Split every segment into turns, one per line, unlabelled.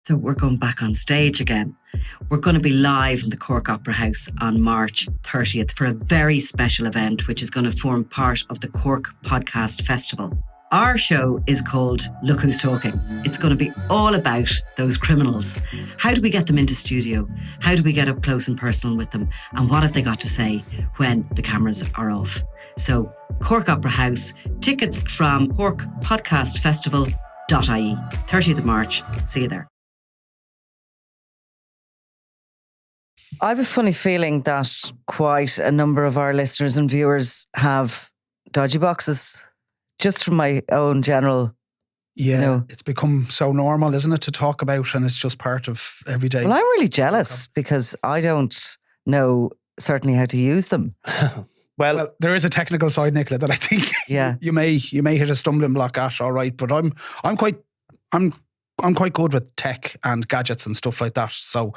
So we're going back on stage again. We're going to be live in the Cork Opera House on March 30th for a very special event, which is going to form part of the Cork Podcast Festival. Our show is called Look Who's Talking. It's going to be all about those criminals. How do we get them into studio? How do we get up close and personal with them? And what have they got to say when the cameras are off? So Cork Opera House, tickets from corkpodcastfestival.ie, 30th of March. See you there.
I have a funny feeling that quite a number of our listeners and viewers have dodgy boxes, just from my own general.
Yeah, it's become so normal, isn't it, to talk about, and it's just part of everyday.
Well, I'm really jealous because I don't know certainly how to use them.
Well, there is a technical side, Nicola, that I think you may hit a stumbling block at. All right, but I'm quite good with tech and gadgets and stuff like that. So,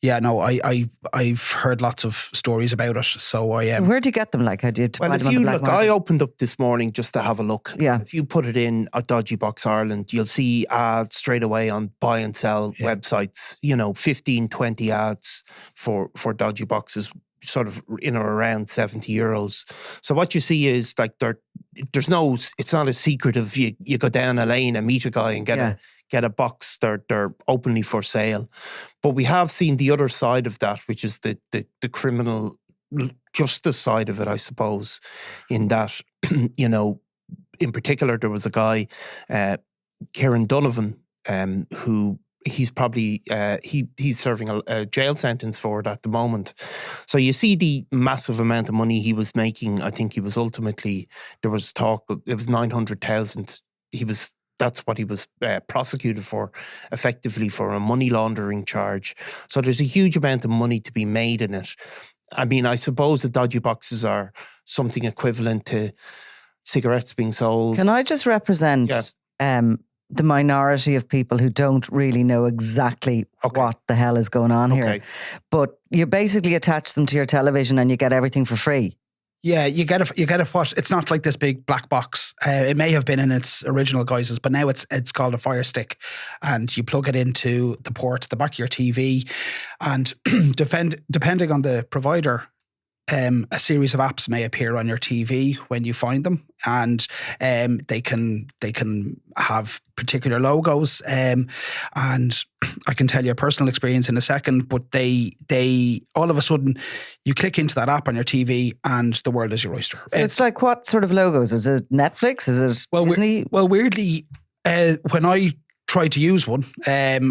I've heard lots of stories about it. So
where do you get them? Like, how do you?
Well, if you look, I opened up this morning just to have a look.
Yeah.
If you put it in at Dodgy Box Ireland, you'll see ads straight away on buy and sell websites. 15, 20 ads for dodgy boxes, sort of in or around €70. So what you see is like it's not as secretive. You go down a lane and meet a guy and get a box. They're openly for sale. But we have seen the other side of that, which is the criminal justice side of it, I suppose, in that, in particular, there was a guy, Kieran Donovan, who he's probably, he's serving a jail sentence for it at the moment. So you see the massive amount of money he was making. I think he was ultimately, there was talk, it was 900,000. That's what he was prosecuted for, effectively for a money laundering charge. So there's a huge amount of money to be made in it. I mean, I suppose the dodgy boxes are something equivalent to cigarettes being sold.
Can I just represent the minority of people who don't really know exactly what the hell is going on here? But you basically attach them to your television and you get everything for free.
Yeah, you get what? It's not like this big black box. It may have been in its original guises, but now it's called a Fire Stick, and you plug it into the port at the back of your TV, and depending on the provider, a series of apps may appear on your TV when you find them, and they can have particular logos, and I can tell you a personal experience in a second. But they all of a sudden you click into that app on your TV, and the world is your oyster.
So it's like, what sort of logos? Is it Netflix? Is it Disney?
Well, weirdly, when I tried to use one, and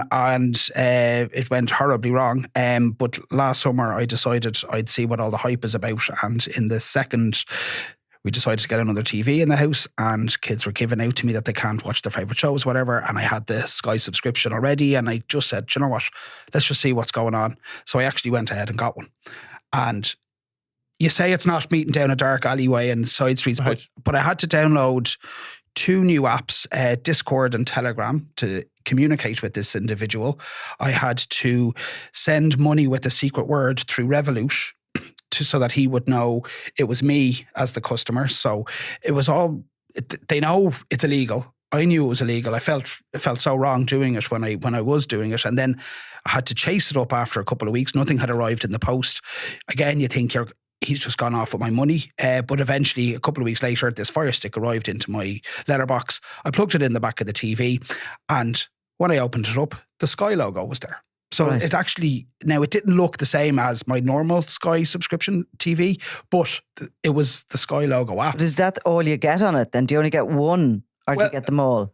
it went horribly wrong. But last summer I decided I'd see what all the hype is about, and in the second we decided to get another TV in the house, and kids were giving out to me that they can't watch their favourite shows, whatever, and I had the Sky subscription already, and I just said, you know what, let's just see what's going on. So I actually went ahead and got one. And you say it's not meeting down a dark alleyway and side streets, but I had to download 2 new apps, Discord and Telegram, to communicate with this individual. I had to send money with a secret word through Revolut so that he would know it was me as the customer. So it was all, they know it's illegal. I knew it was illegal. It felt so wrong doing it when I was doing it. And then I had to chase it up after a couple of weeks. Nothing had arrived in the post. Again, you think he's just gone off with my money. But eventually, a couple of weeks later, this Fire Stick arrived into my letterbox. I plugged it in the back of the TV, and when I opened it up, the Sky logo was there. So it actually, now it didn't look the same as my normal Sky subscription TV, but it was the Sky logo app.
But is that all you get on it then? Do you only get one, or do you get them all?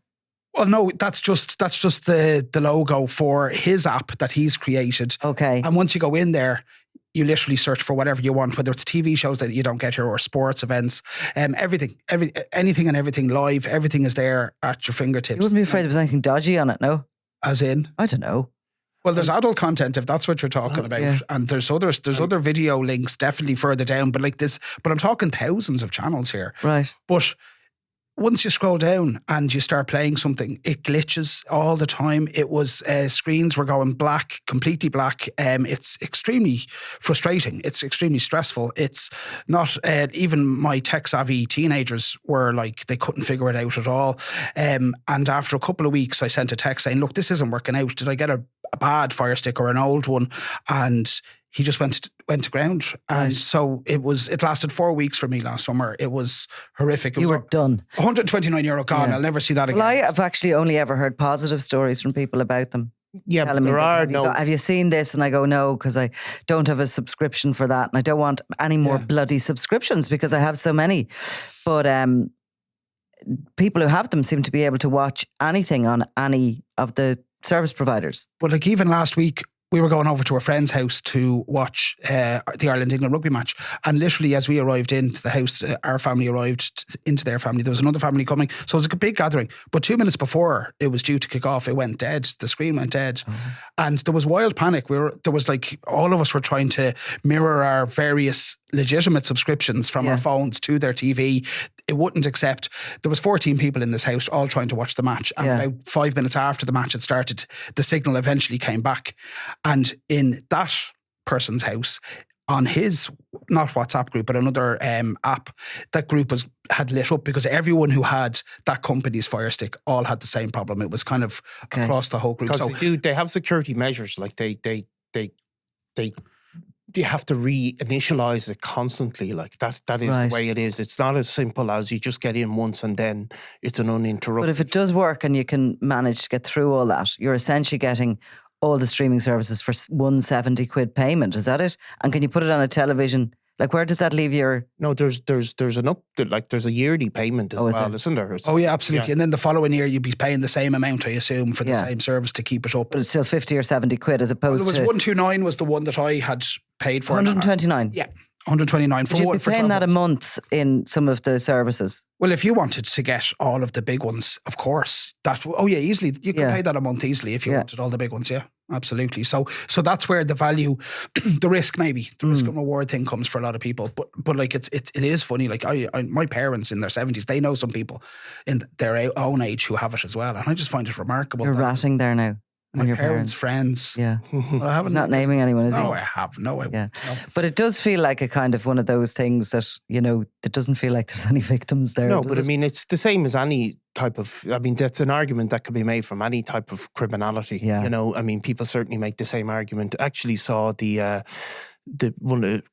Well, no, that's just the logo for his app that he's created.
Okay.
And once you go in there, you literally search for whatever you want, whether it's TV shows that you don't get here or sports events, anything and everything live, everything is there at your fingertips.
You wouldn't be afraid there was anything dodgy on it, no?
As in?
I don't know.
Well, there's adult content, if that's what you're talking about. Yeah. And there's other video links definitely further down, but I'm talking thousands of channels here.
Right.
But once you scroll down and you start playing something, it glitches all the time. It was screens were going black, completely black. It's extremely frustrating. It's extremely stressful. It's not even my tech-savvy teenagers were like, they couldn't figure it out at all. And after a couple of weeks, I sent a text saying, look, this isn't working out. Did I get a bad Fire Stick or an old one? And he just went to ground. And so it lasted 4 weeks for me last summer. It was horrific. It
you were done.
€129 gone. I'll never see that again.
Well, I have actually only ever heard positive stories from people about them.
Yeah, but there are
have you seen this? And I go, no, because I don't have a subscription for that. And I don't want any more bloody subscriptions because I have so many. But people who have them seem to be able to watch anything on any of the service providers.
But like even last week, we were going over to a friend's house to watch the Ireland-England rugby match. And literally as we arrived into the house, our family arrived into their family. There was another family coming. So it was a big gathering. But 2 minutes before it was due to kick off, it went dead. The screen went dead. And there was wild panic. There was like, all of us were trying to mirror our various legitimate subscriptions from our phones to their TV. It wouldn't accept. There was 14 people in this house all trying to watch the match. And about 5 minutes after the match had started, the signal eventually came back. And in that person's house, on his, not WhatsApp group, but another app, that group had lit up because everyone who had that company's Fire Stick all had the same problem. It was kind of across the whole group.
Because they have security measures, like they you have to reinitialize it constantly. Like that is the way it is. It's not as simple as you just get in once and then it's an uninterrupted.
But if it does work and you can manage to get through all that, you're essentially getting all the streaming services for £170 payment. Is that it? And can you put it on a television? Like, where does that leave your...
No, there's a yearly payment as well, isn't there?
Oh yeah, absolutely. Yeah. And then the following year you'd be paying the same amount, I assume, for the same service to keep it up.
But it's still 50 or 70 quid as opposed to...
It was 129 was the one that I had paid for.
129?
Yeah. 129 for
what?
You'd
be paying that a month in some of the services?
Well, if you wanted to get all of the big ones, of course, easily. You could pay that a month easily if you wanted all the big ones, absolutely. So that's where the value, the risk maybe, the risk and reward thing comes for a lot of people. But like it is funny. Like my parents in their 70s, they know some people in their own age who have it as well. And I just find it remarkable.
You're ratting there now.
My
your
parents' friends.
Yeah.
Well,
he's not naming anyone, is he?
No, I have. No, I won't. No.
But it does feel like a kind of one of those things that, it doesn't feel like there's any victims there.
No, but I mean, it's the same as any type of, that's an argument that could be made from any type of criminality.
Yeah.
I mean, people certainly make the same argument. I actually saw the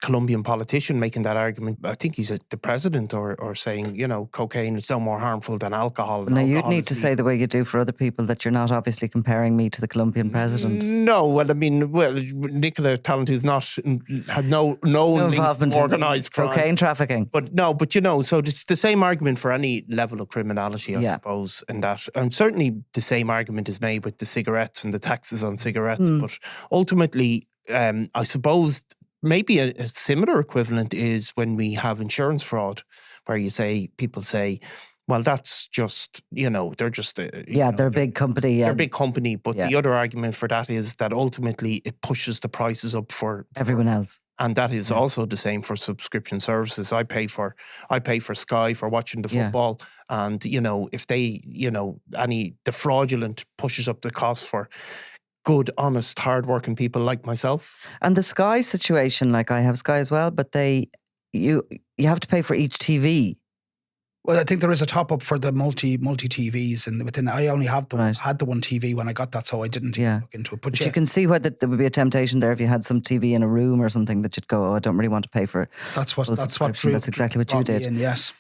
Colombian politician making that argument. I think he's the president or saying, cocaine is no more harmful than alcohol.
Now, you'd need to say the way you do for other people that you're not obviously comparing me to the Colombian president.
No, well, I mean, Nicola Tallant, who's had no links to organised crime.
Cocaine trafficking.
But so it's the same argument for any level of criminality, I suppose, in that. And certainly the same argument is made with the cigarettes and the taxes on cigarettes. But ultimately, I suppose maybe a similar equivalent is when we have insurance fraud, where people say, well, that's just, they're just...
they're a big company.
They're a big company, but the other argument for that is that ultimately it pushes the prices up for
everyone else.
And that is also the same for subscription services. I pay for Sky for watching the football, and, if they, the fraudulent pushes up the cost for good, honest, hard-working people like myself.
And the Sky situation, like I have Sky as well, but you have to pay for each TV.
Well, I think there is a top up for the multi TVs, and within I only had the one TV when I got that, so I didn't even look into it. But
you can see whether there would be a temptation there if you had some TV in a room or something that you'd go, I don't really want to pay for it.
That's
exactly what you did.
Yes.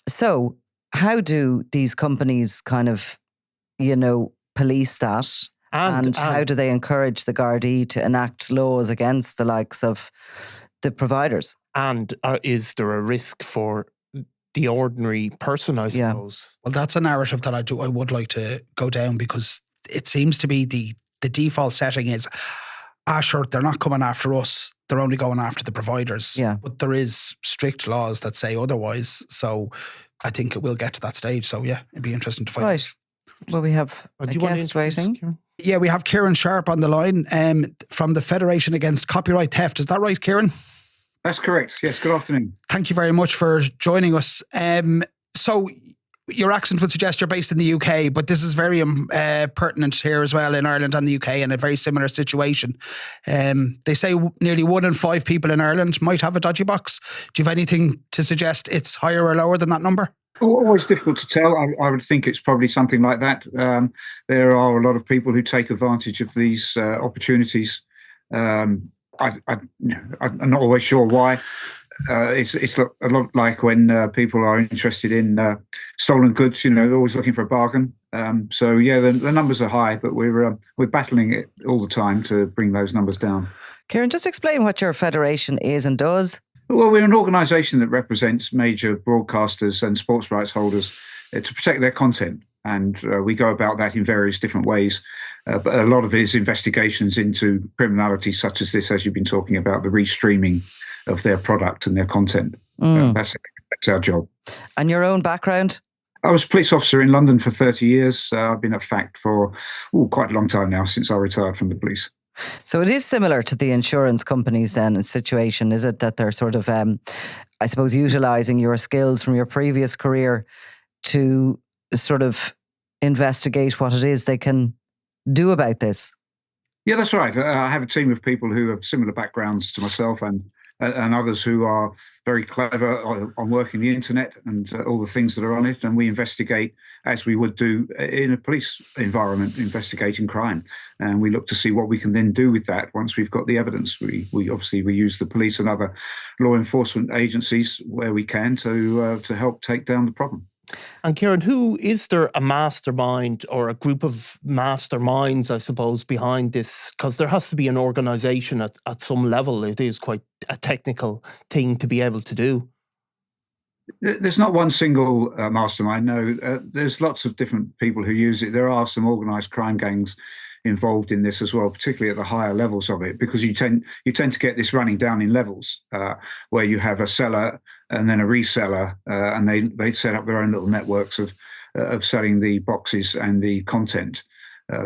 So how do these companies kind of, police that? And how do they encourage the Gardaí to enact laws against the likes of the providers? And
is there a risk for the ordinary person, I suppose?
Well, that's a narrative that I would like to go down, because it seems to be the default setting is, sure, they're not coming after us. They're only going after the providers.
Yeah.
But there is strict laws that say otherwise. So I think it will get to that stage. So yeah, it'd be interesting to find out.
Right. Well, we have a guest waiting.
Yeah, we have Kieran Sharp on the line from the Federation Against Copyright Theft. Is that right, Kieran?
That's correct. Yes, good afternoon.
Thank you very much for joining us. So your accent would suggest you're based in the UK, but this is very pertinent here as well in Ireland and the UK in a very similar situation. They say nearly 1 in 5 people in Ireland might have a dodgy box. Do you have anything to suggest it's higher or lower than that number?
Always difficult to tell. I would think it's probably something like that. There are a lot of people who take advantage of these opportunities. I'm not always sure why. It's a lot like when people are interested in stolen goods. They're always looking for a bargain. So the numbers are high, but we're battling it all the time to bring those numbers down.
Kieran, just explain what your federation is and does.
Well, we're an organisation that represents major broadcasters and sports rights holders to protect their content. And we go about that in various different ways. But a lot of it is investigations into criminality such as this, as you've been talking about, the restreaming of their product and their content. That's our job.
And your own background?
I was a police officer in London for 30 years. I've been at FACT for quite a long time now, since I retired from the police.
So it is similar to the insurance companies then, situation, is it? That they're sort of, I suppose, utilising your skills from your previous career to sort of investigate what it is they can do about this?
Yeah, that's right. I have a team of people who have similar backgrounds to myself and others who are very clever on working the internet and all the things that are on it. And we investigate as we would do in a police environment, investigating crime. And we look to see what we can then do with that once we've got the evidence. We use the police and other law enforcement agencies where we can to help take down the problem.
And Kieran, is there a mastermind or a group of masterminds, I suppose, behind this? Because there has to be an organisation at some level. It is quite a technical thing to be able to do.
There's not one single mastermind, no. There's lots of different people who use it. There are some organised crime gangs involved in this as well, particularly at the higher levels of it, because you tend to get this running down in levels where you have a seller and then a reseller, and they set up their own little networks of selling the boxes and the content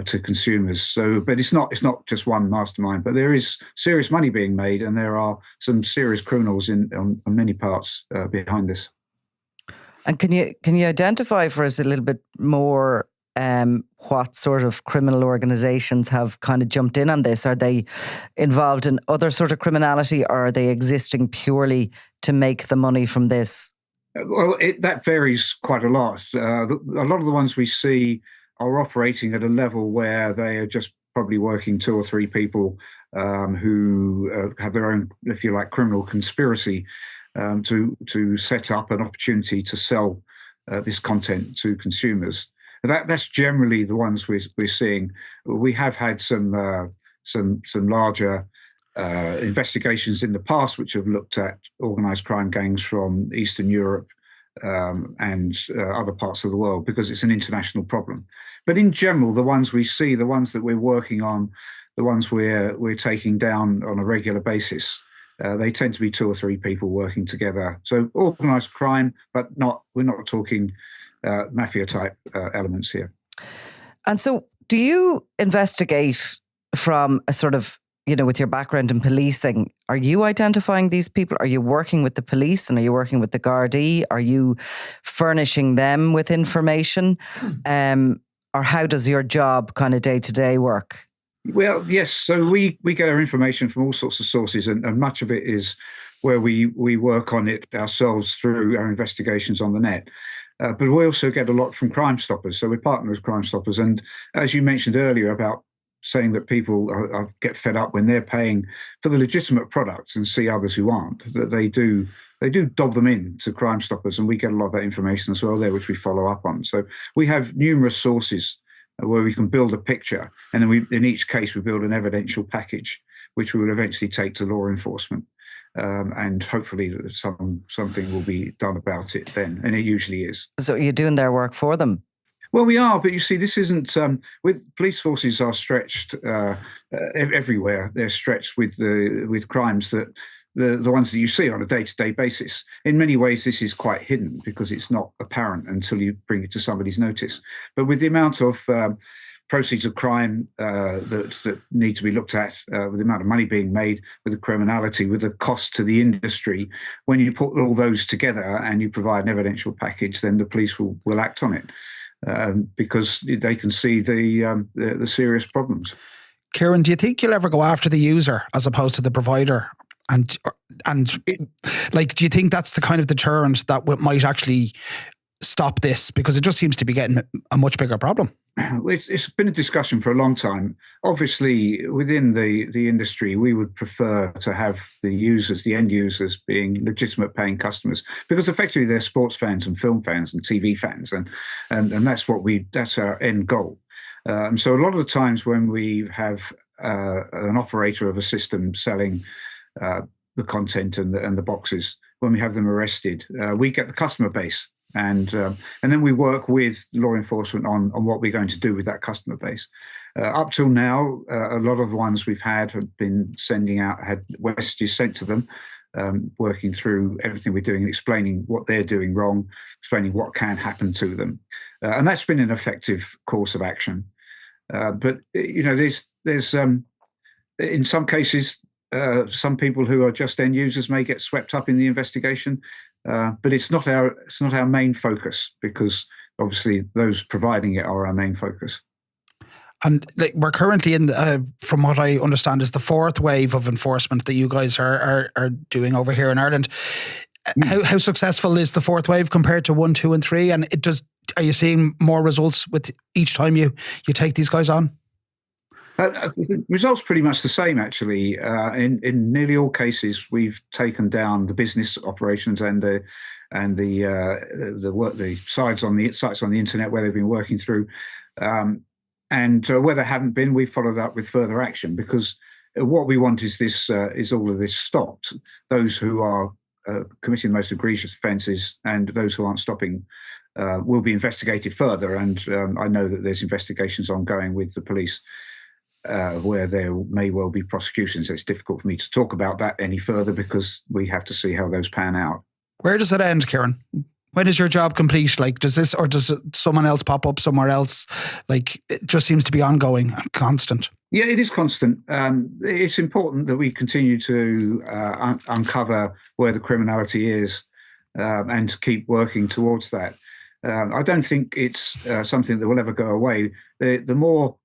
to consumers. So, but it's not just one mastermind, but there is serious money being made, and there are some serious criminals on many parts behind this.
And can you identify for us a little bit more what sort of criminal organisations have kind of jumped in on this? Are they involved in other sort of criminality, or are they existing purely to make the money from this?
Well, that varies quite a lot. A lot of the ones we see are operating at a level where they are just probably working 2 or 3 people who have their own, if you like, criminal conspiracy to set up an opportunity to sell this content to consumers. That's generally the ones we're seeing. We have had some larger investigations in the past which have looked at organised crime gangs from Eastern Europe and other parts of the world, because it's an international problem. But in general, the ones we see, the ones that we're working on, the ones we're taking down on a regular basis, they tend to be 2 or 3 people working together. So organised crime, but we're not talking mafia type elements here. And
so do you investigate from a sort of, with your background in policing, are you identifying these people? Are you working with the police, and are you working with the Gardaí? Are you furnishing them with information? Or how does your job kind of day to day work?
Well, yes. So we get our information from all sorts of sources, and much of it is where we work on it ourselves through our investigations on the net. But we also get a lot from Crime Stoppers. So we're partnered with Crime Stoppers. And as you mentioned earlier about saying that people get fed up when they're paying for the legitimate products and see others who aren't, that they do dob them in to Crime Stoppers. And we get a lot of that information as well there, which we follow up on. So we have numerous sources where we can build a picture. And then in each case, we build an evidential package, which we will eventually take to law enforcement. And hopefully something will be done about it then. And it usually is. So
you're doing their work for them?
Well, we are. But you see, this isn't... with police forces are stretched everywhere. They're stretched with crimes that the ones that you see on a day-to-day basis. In many ways, this is quite hidden because it's not apparent until you bring it to somebody's notice. But with the amount of proceeds of crime that need to be looked at, with the amount of money being made, with the criminality, with the cost to the industry. When you put all those together and you provide an evidential package, then the police will act on it because they can see the serious problems.
Kieran, do you think you'll ever go after the user as opposed to the provider? And do you think that's the kind of deterrent that might actually stop this? Because it just seems to be getting a much bigger problem.
It's been a discussion for a long time. Obviously, within the industry, we would prefer to have the users, the end users, being legitimate paying customers, because effectively they're sports fans and film fans and TV fans, and that's our end goal. So a lot of the times when we have an operator of a system selling the content and the boxes, when we have them arrested, we get the customer base. And then we work with law enforcement on what we're going to do with that customer base. Up till now, a lot of the ones we've had have been had messages sent to them, working through everything we're doing and explaining what they're doing wrong, explaining what can happen to them. And that's been an effective course of action. But, there's in some cases, some people who are just end users may get swept up in the investigation. But it's not our main focus, because obviously those providing it are our main focus.
And we're currently in, from what I understand, is the fourth wave of enforcement that you guys are doing over here in Ireland. How successful is the fourth wave compared to 1, 2, and 3? And are you seeing more results with each time you take these guys on?
The results pretty much the same, actually. In nearly all cases, we've taken down the business operations and the sites on the internet where they've been working through, and where they haven't been, we've followed up with further action, because what we want is all of this stopped. Those who are committing the most egregious offences and those who aren't stopping will be investigated further. And I know that there's investigations ongoing with the police, where there may well be prosecutions. It's difficult for me to talk about that any further because we have to see how those pan out.
Where does it end, Kieran? When is your job complete? Does someone else pop up somewhere else? It just seems to be ongoing and constant.
Yeah, it is constant. It's important that we continue to uncover where the criminality is, and to keep working towards that. I don't think it's something that will ever go away. The more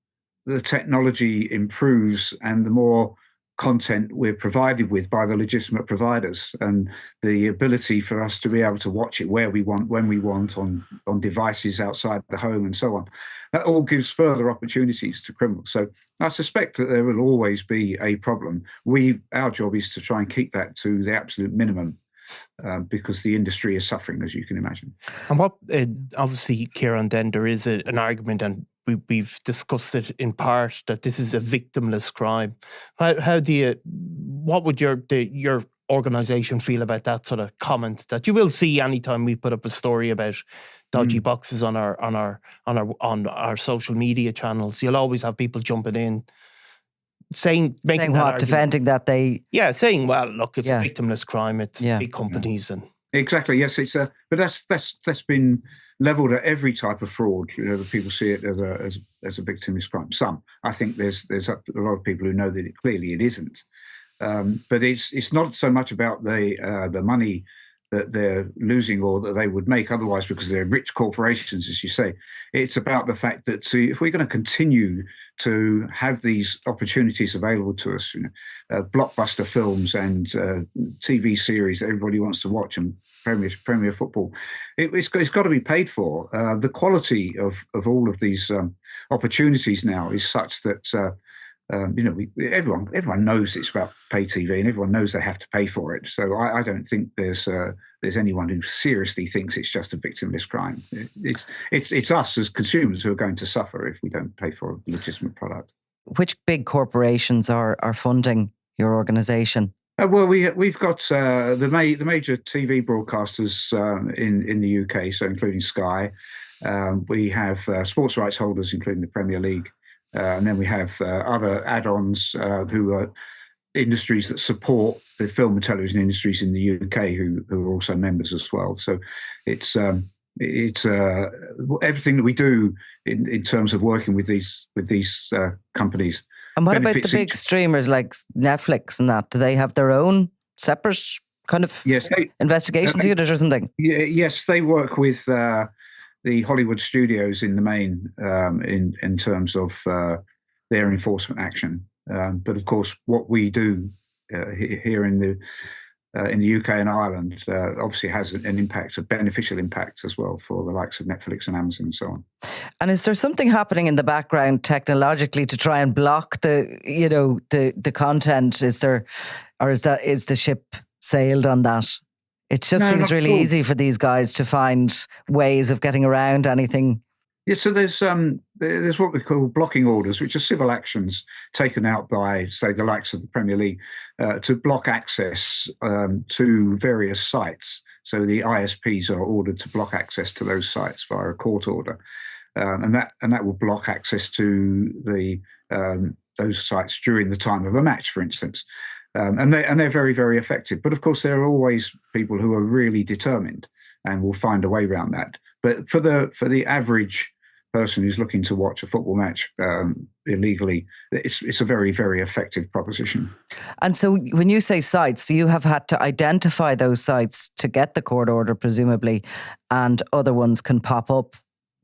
the technology improves and the more content we're provided with by the legitimate providers, and the ability for us to be able to watch it where we want, when we want, on devices outside the home and so on, that all gives further opportunities to criminals. So I suspect that there will always be a problem. Our job is to try and keep that to the absolute minimum, because the industry is suffering, as you can imagine.
And what, obviously, Kieran, then there is an argument, and we've discussed it in part, that this is a victimless crime. What would your organisation feel about that sort of comment that you will see anytime we put up a story about dodgy boxes on our social media channels? You'll always have people jumping in, saying what,
defending that
saying, well, look, it's a victimless crime. It's big companies and.
Exactly. Yes, but that's been levelled at every type of fraud. The people see it as a victimless crime. Some, I think, there's a lot of people who know that it isn't. But it's not so much about the money that they're losing or that they would make otherwise because they're rich corporations, as you say. It's about the fact that if we're going to continue to have these opportunities available to us, blockbuster films and TV series that everybody wants to watch, and Premier football, it's got to be paid for. The quality of all of these opportunities now is such that everyone knows it's about pay TV, and everyone knows they have to pay for it. So I don't think there's anyone who seriously thinks it's just a victimless crime. It's us as consumers who are going to suffer if we don't pay for a legitimate product.
Which big corporations are funding your organisation?
Well, we've got the major TV broadcasters in the UK, so including Sky. We have sports rights holders, including the Premier League. And then we have other add-ons who are industries that support the film and television industries in the UK who are also members as well. So it's it's everything that we do in terms of working with these companies.
And what about the big streamers like Netflix and that? Do they have their own separate kind of investigations unit or something?
Yes, they work with the Hollywood studios in the main in terms of their enforcement action. But of course, what we do here in the UK and Ireland obviously has an impact, a beneficial impact as well for the likes of Netflix and Amazon and so on.
And is there something happening in the background technologically to try and block the content? Is there, or is the ship sailed on that? It just seems really easy for these guys to find ways of getting around anything.
Yeah, so there's what we call blocking orders, which are civil actions taken out by, say, the likes of the Premier League to block access to various sites. So the ISPs are ordered to block access to those sites via a court order, and that will block access to those sites during the time of a match, for instance. And they're very, very effective. But of course, there are always people who are really determined and will find a way around that. But for the average person who's looking to watch a football match illegally, it's a very, very effective proposition.
And so when you say sites, you have had to identify those sites to get the court order, presumably, and other ones can pop up.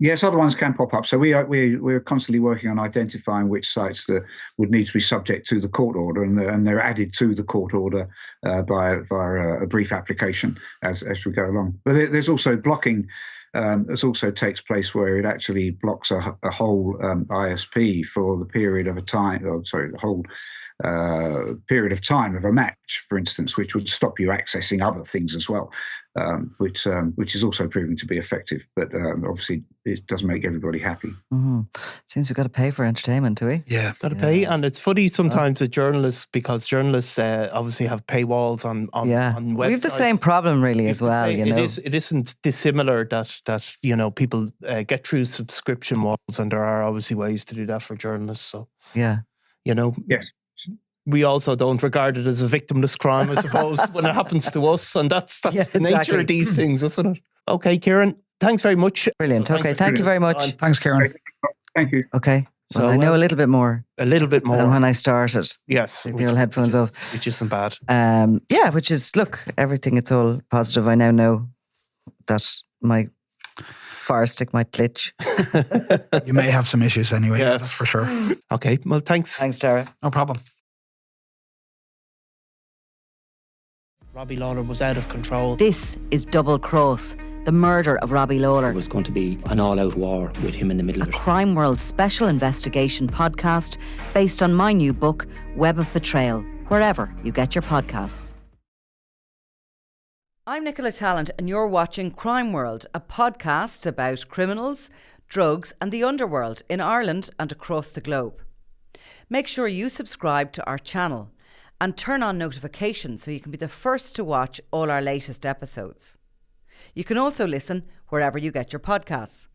Yes, other ones can pop up. So we're constantly working on identifying which sites that would need to be subject to the court order, and they're added to the court order via a brief application as we go along. But there's also blocking. This also takes place where it actually blocks a whole ISP for the period of the whole period of time of a match, for instance, which would stop you accessing other things as well, which is also proving to be effective. But obviously, it doesn't make everybody happy.
Mm-hmm. Seems we've got to pay for entertainment, do we?
Yeah,
got to pay, and it's funny sometimes with journalists, because journalists obviously have paywalls on websites.
We have the same problem really as well.
It isn't dissimilar that people get through subscription walls, and there are obviously ways to do that for journalists. So
yes.
We also don't regard it as a victimless crime, I suppose, when it happens to us. And that's the nature of these things, isn't it? Okay, Kieran, thanks very much.
Brilliant. Okay, thank you very much.
Thanks, Kieran.
Thank you.
Okay. Well, I know a little bit more. Than when I started.
Yes.
With the old headphones off.
Which isn't bad.
Which is, look, everything, it's all positive. I now know that my fire stick might glitch.
You may have some issues anyway,
yes.
That's for sure.
Okay, well, thanks.
Thanks, Tara.
No problem.
Robbie Lawler was out of control.
This is Double Cross, the murder of Robbie Lawler.
It was going to be an all-out war with him in the middle of it.
Crime World special investigation podcast based on my new book, Web of Betrayal, wherever you get your podcasts.
I'm Nicola Tallant and you're watching Crime World, a podcast about criminals, drugs and the underworld in Ireland and across the globe. Make sure you subscribe to our channel and turn on notifications so you can be the first to watch all our latest episodes. You can also listen wherever you get your podcasts.